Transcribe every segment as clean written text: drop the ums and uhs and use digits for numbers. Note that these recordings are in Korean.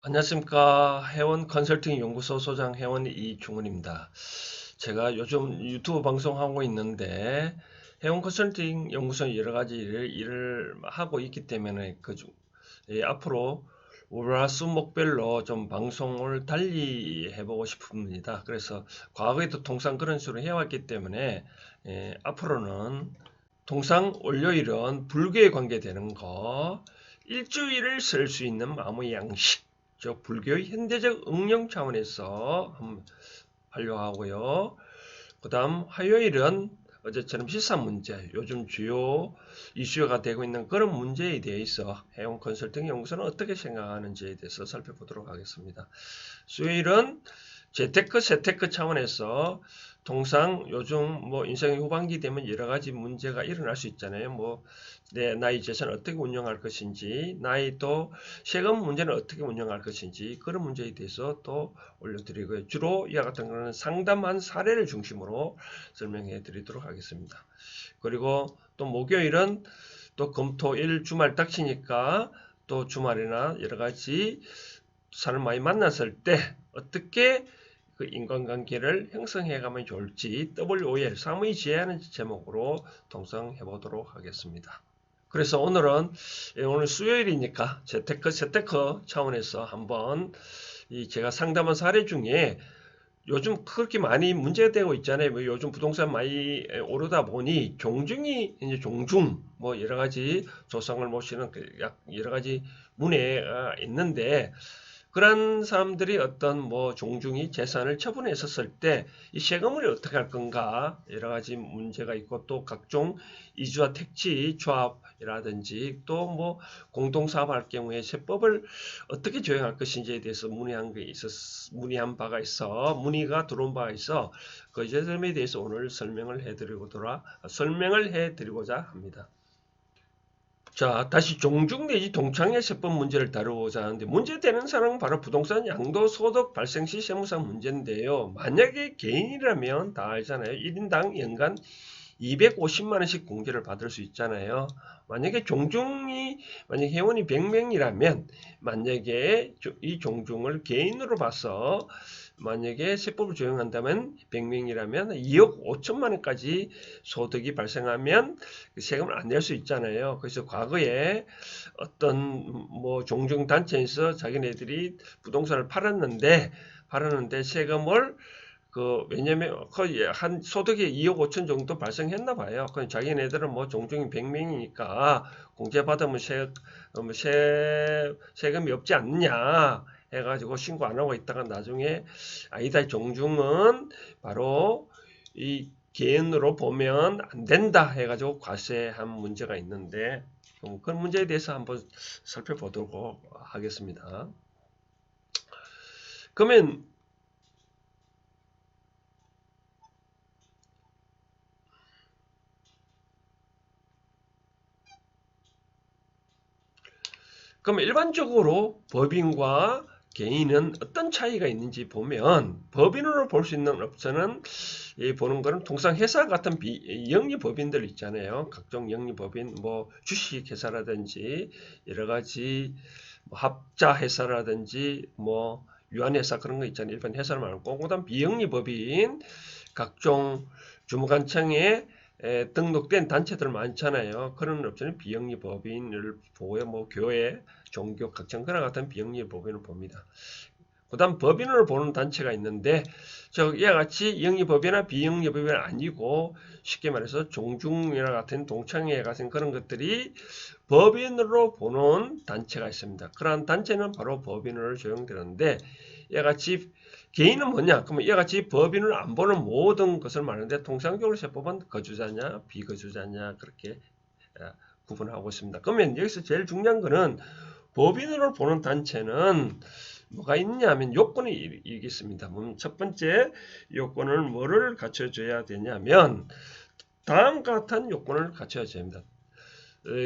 안녕하십니까. 해원 컨설팅 연구소 소장 해원 이중훈입니다. 제가 요즘 유튜브 방송하고 있는데 해원 컨설팅 연구소 여러 가지 일을 하고 있기 때문에 앞으로 월화수목별로 좀 방송을 달리 해보고 싶습니다. 그래서 과거에도 통상 그런 식으로 해왔기 때문에 앞으로는 통상 월요일은 불교에 관계되는 거, 일주일을 쓸 수 있는 마음의 양식, 저 불교의 현대적 응용 차원에서 한번 하려고 하고요. 그 다음 화요일은 어제처럼 시사 문제, 요즘 주요 이슈가 되고 있는 그런 문제에 대해서 해운 컨설팅 연구소는 어떻게 생각하는지에 대해서 살펴보도록 하겠습니다. 수요일은 재테크, 세테크 차원에서 통상 요즘 뭐 인생의 후반기 되면 여러 가지 문제가 일어날 수 있잖아요. 뭐 내 나이 재산을 어떻게 운영할 것인지, 나이 또 세금 문제는 어떻게 운영할 것인지 그런 문제에 대해서 또 올려드리고요. 주로 이와 같은 거는 상담한 사례를 중심으로 설명해 드리도록 하겠습니다. 그리고 또 목요일은 또 금토일 주말 닥치니까 또 주말이나 여러 가지 사람 많이 만났을 때 어떻게 그 인간관계를 형성해 가면 좋을지 WOL 사무의 지혜하는 제목으로 동성해 보도록 하겠습니다. 그래서 오늘 수요일이니까 재테크 차원에서 한번 제가 상담한 사례 중에 요즘 그렇게 많이 문제가 되고 있잖아요. 뭐 요즘 부동산 많이 오르다 보니 이제 종중 뭐 여러 가지 조상을 모시는 여러 가지 문제가 있는데 그런 사람들이 어떤 뭐 종중이 재산을 처분했었을 때 이 세금을 어떻게 할 건가 여러 가지 문제가 있고 또 각종 이주와 택지 조합이라든지 또 뭐 공동사업할 경우에 세법을 어떻게 조정할 것인지에 대해서 문의한 바가 있어 문의가 들어온 바가 있어 그 점에 대해서 오늘 설명을 해드리고자 합니다. 자, 다시 종중 내지 동창의 세법 문제를 다루고자 하는데 문제되는 사항은 바로 부동산 양도소득 발생 시 세무상 문제인데요. 만약에 개인이라면 다 알잖아요. 1인당 연간 250만 원씩 공제를 받을 수 있잖아요. 만약에 만약 회원이 100명이라면 만약에 이 종중을 개인으로 봐서 만약에 세법을 적용한다면 100명이라면 2억 5천만 원까지 소득이 발생하면 세금을 안 낼 수 있잖아요. 그래서 과거에 어떤 뭐 종중 단체에서 자기네들이 부동산을 팔았는데 세금을 왜냐면 거의 한 소득이 2억 5천 정도 발생했나 봐요. 그 자기네들은 뭐 종중이 100명이니까 공제받으면 세금이 없지 않느냐 해가지고 신고 안 하고 있다가 나중에 아니다 종중은 바로 이 개인으로 보면 안 된다 해가지고 과세한 문제가 있는데 그런 문제에 대해서 한번 살펴보도록 하겠습니다. 그러면 일반적으로 법인과 개인은 어떤 차이가 있는지 보면 법인으로 볼 수 있는 업체는 보는 거는 통상 회사 같은 영리법인들 있잖아요. 각종 영리법인, 뭐 주식회사라든지 여러 가지 뭐 합자회사라든지 뭐 유한회사 그런 거 있잖아요. 일반 회사를 말고 그다음 비영리법인 각종 주무관청에 등록된 단체들 많잖아요. 그런 업체는 비영리법인을 보고요. 뭐 교회, 종교, 각종 그와 같은 비영리법인을 봅니다. 그 다음 법인으로 보는 단체가 있는데 이와 같이 영리법이나 비영리법이 아니고 쉽게 말해서 종중이나 같은 동창회 같은 그런 것들이 법인으로 보는 단체가 있습니다. 그러한 단체는 바로 법인으로 적용되는데 이와 같이 개인은 뭐냐? 그러면 이와 같이 법인을 안 보는 모든 것을 말하는데 통상적으로 세법은 거주자냐 비거주자냐 그렇게 구분하고 있습니다. 그러면 여기서 제일 중요한 거는 법인으로 보는 단체는 뭐가 있냐면 요건이 있겠습니다. 첫 번째 요건을 뭐를 갖춰줘야 되냐면 다음과 같은 요건을 갖춰야 됩니다.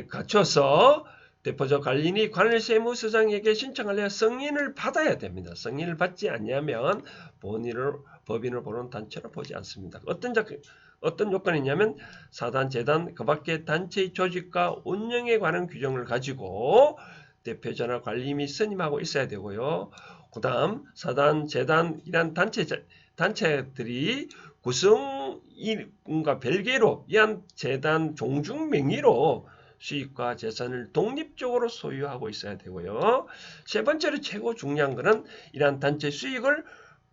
갖춰서 대표적 관리인이 관리세무서장에게 신청하여 승인을 받아야 됩니다. 승인을 받지 않으면 법인을 보는 단체로 보지 않습니다. 어떤 요건이냐면 사단, 재단, 그 밖의 단체의 조직과 운영에 관한 규정을 가지고 대표자나 관리 및 선임하고 있어야 되고요. 그 다음 사단, 재단 이런 단체들이 구성인과 별개로 이한 재단 종중 명의로 수익과 재산을 독립적으로 소유하고 있어야 되고요. 세 번째로 최고 중요한 것은 이러한 단체 수익을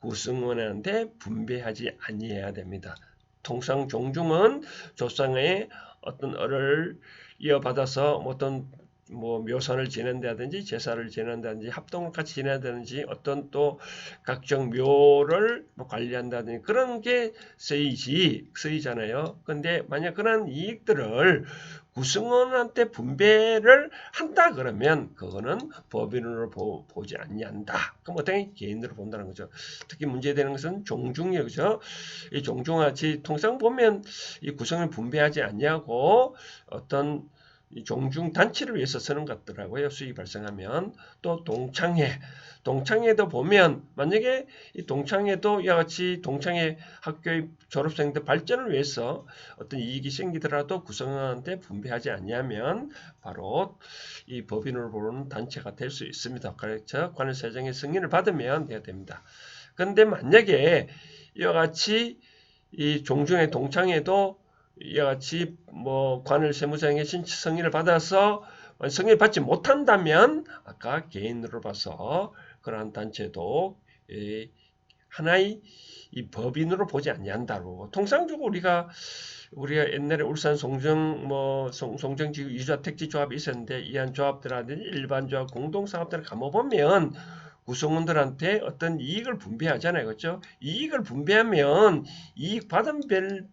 구성원한테 분배하지 아니해야 됩니다. 통상 종중은 조상의 어떤 을을 이어받아서 어떤 묘선을 지낸다든지 제사를 지낸다든지 합동을 같이 지낸다든지 어떤 또 각종 묘를 관리한다든지 그런 게 쓰이잖아요. 근데 만약 그런 이익들을 구성원한테 분배를 한다 그러면 그거는 법인으로 보지 아니한다. 그럼 어떻게 개인으로 본다는 거죠. 특히 문제되는 것은 종중이요, 그죠? 이 종중같이 통상 보면 이 구성을 분배하지 않냐고 어떤 이 종중 단체를 위해서 쓰는 것 같더라고요. 수익이 발생하면. 또 동창회도 보면 만약에 이 동창회도 이와 같이 동창회 학교의 졸업생들 발전을 위해서 어떤 이익이 생기더라도 구성원한테 분배하지 않냐면 바로 이 법인으로 보는 단체가 될 수 있습니다. 그래서 관할세정의 승인을 받으면 돼야 됩니다. 그런데 만약에 이와 같이 이 종중회 동창회도 이와 같이 관을 세무장의 승인을 받아서 승인을 받지 못한다면 아까 개인으로 봐서 그러한 단체도 하나의 이 법인으로 보지 아니한다고. 통상적으로 우리가 옛날에 울산 송정지구 유주택지조합이 있었는데 이한 조합들하든지 일반 조합 공동사업들을 가보면 구성원들한테 어떤 이익을 분배하잖아요. 그렇죠? 이익을 분배하면 이익 받은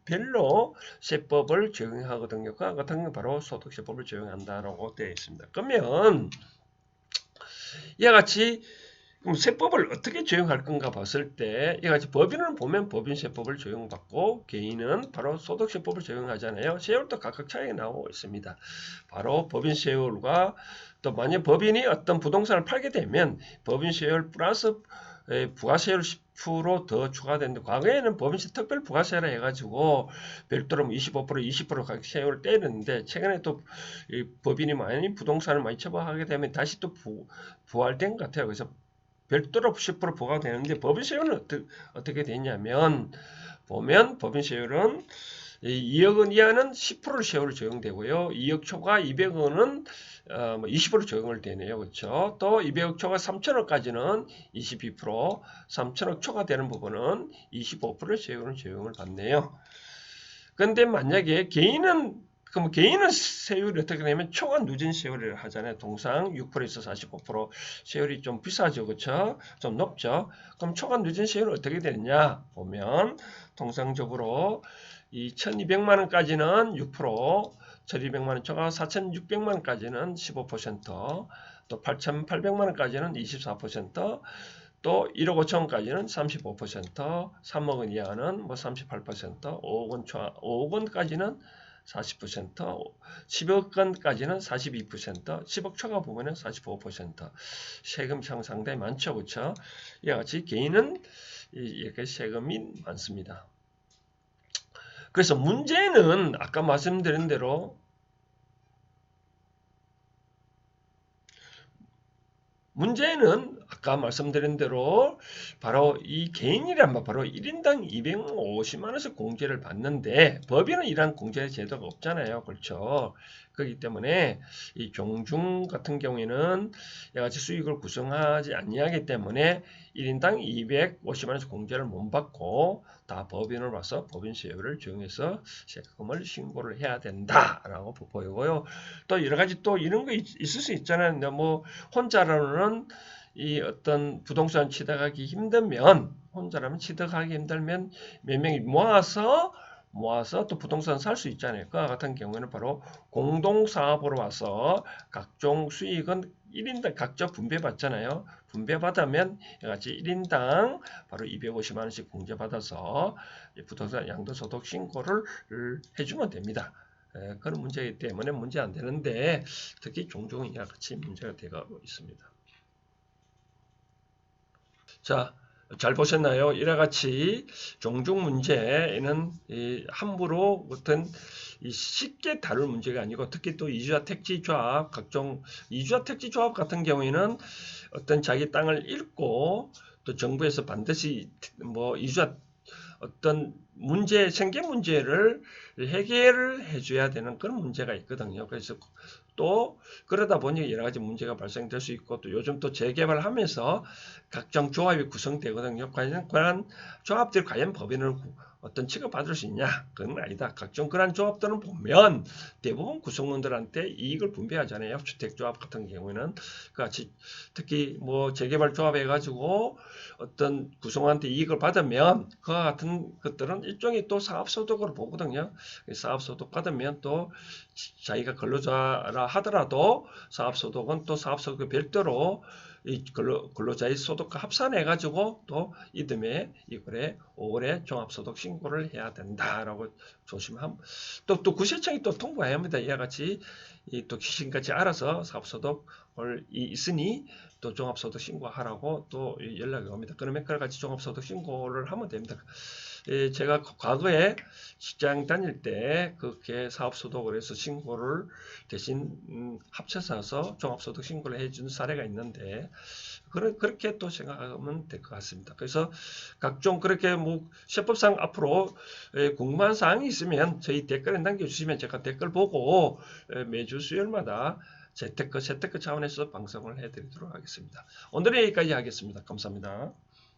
별로 세법을 적용하거든요. 그 같은 건 바로 소득세법을 적용한다라고 되어 있습니다. 그러면 이와 같이 그럼 세법을 어떻게 적용할 건가 봤을 때 이와 같이 법인은 보면 법인세법을 적용받고 개인은 바로 소득세법을 적용하잖아요. 세율도 각각 차이가 나오고 있습니다. 바로 법인세율과 또 만약 법인이 어떤 부동산을 팔게 되면 법인세율 플러스 부가세율 10% 더 추가되는데 과거에는 법인세 특별 부가세라 해가지고 별도로 25% 20% 각 세율을 때렸는데 최근에 또 법인이 많이 부동산을 많이 처벌하게 되면 다시 또 부활된 것 같아요. 그래서 별도로 10% 부과되는데 법인세율은 어떻게 되냐면 보면 법인세율은 2억 원 이하는 10% 세율을 적용되고요. 2억 초과 200원은 20% 적용을 되네요. 그렇죠? 또 200억 초과 3천억까지는 22%, 3천억 초과되는 부분은 25% 세율을 적용을 받네요. 그런데 만약에 개인은 세율이 어떻게 되냐면 초과 누진 세율을 하잖아요. 통상 6%에서 45% 세율이 좀 비싸죠. 그렇죠? 좀 높죠. 그럼 초과 누진 세율은 어떻게 되느냐 보면 통상적으로 이 1200만 원까지는 6%, 1200만 원 초과 4600만 원까지는 15%, 또 8800만 원까지는 24%, 또 1억 5천원까지는 35%, 3억 원 이하는 38%, 5억 원 초과 5억 원까지는 40%, 10억 원까지는 42%, 10억 초과 부분은 45%. 세금 차이 상당히 많죠, 그렇죠? 이와 같이 개인은 이렇게 세금이 많습니다. 그래서 문제는 아까 말씀드린 대로 바로 이 개인이란 바로 1인당 250만 원씩 공제를 받는데 법인은 이러한 공제 제도가 없잖아요. 그렇죠? 그렇기 때문에 이 종중 같은 경우에는 이같이 수익을 구성하지 아니하기 때문에 1인당 250만 원씩 공제를 못 받고 다 법인을 봐서 법인세율을 적용해서 세금을 신고를 해야 된다라고 보이고요. 또 여러 가지 또 이런 거 있을 수 있잖아요. 혼자로는 이 어떤 부동산 취득하기 힘들면 혼자라면 취득하기 힘들면 몇 명이 모아서 또 부동산 살 수 있잖아요. 그와 같은 경우에는 바로 공동사업으로 와서 각종 수익은 1인당 각자 분배받잖아요. 분배받으면 같이 1인당 바로 250만 원씩 공제받아서 부동산 양도소득 신고를 해주면 됩니다. 그런 문제이기 때문에 문제 안 되는데 특히 종종이 같이 문제가 되고 있습니다. 자, 잘 보셨나요? 이와 같이 종중 문제는 함부로 어떤 쉽게 다룰 문제가 아니고, 특히 또 이주와 택지 조합, 각종 이주와 택지 조합 같은 경우에는 어떤 자기 땅을 잃고 또 정부에서 반드시 뭐 이주와 어떤 문제, 생계 문제를 해결을 해줘야 되는 그런 문제가 있거든요. 그래서 또 그러다 보니 여러 가지 문제가 발생될 수 있고, 또 요즘 또 재개발하면서 각종 조합이 구성되거든요. 과연 조합들이 과연 법인을 어떤 취급받을 수 있냐? 그건 아니다. 각종 그런 조합들은 보면 대부분 구성원들한테 이익을 분배하잖아요. 주택조합 같은 경우에는 그같이 특히 뭐 재개발 조합 해가지고 어떤 구성원한테 이익을 받으면 그와 같은 것들은 일종의 또 사업소득으로 보거든요. 사업소득 받으면 또 자기가 근로자라 하더라도 사업소득은 또 사업소득 별도로 이 근로자의 소득과 합산해가지고 또 이듬해 이거래 5월에 종합소득 신고를 해야 된다라고 조심함. 또 구세청이 또 통보해야 합니다. 이와 같이 또 귀신같이 알아서 사업소득을 있으니 또 종합소득 신고하라고 또 연락이 옵니다. 그러면 그와 같이 종합소득 신고를 하면 됩니다. 제가 과거에 직장 다닐 때 그렇게 사업소득을 해서 신고를 대신 합쳐서 종합소득 신고를 해준 사례가 있는데, 그렇게 또 생각하면 될 것 같습니다. 그래서 각종 그렇게 뭐 세법상 앞으로 궁금한 사항이 있으면 저희 댓글에 남겨주시면 제가 댓글 보고 매주 수요일마다 재테크 차원에서 방송을 해드리도록 하겠습니다. 오늘은 여기까지 하겠습니다. 감사합니다.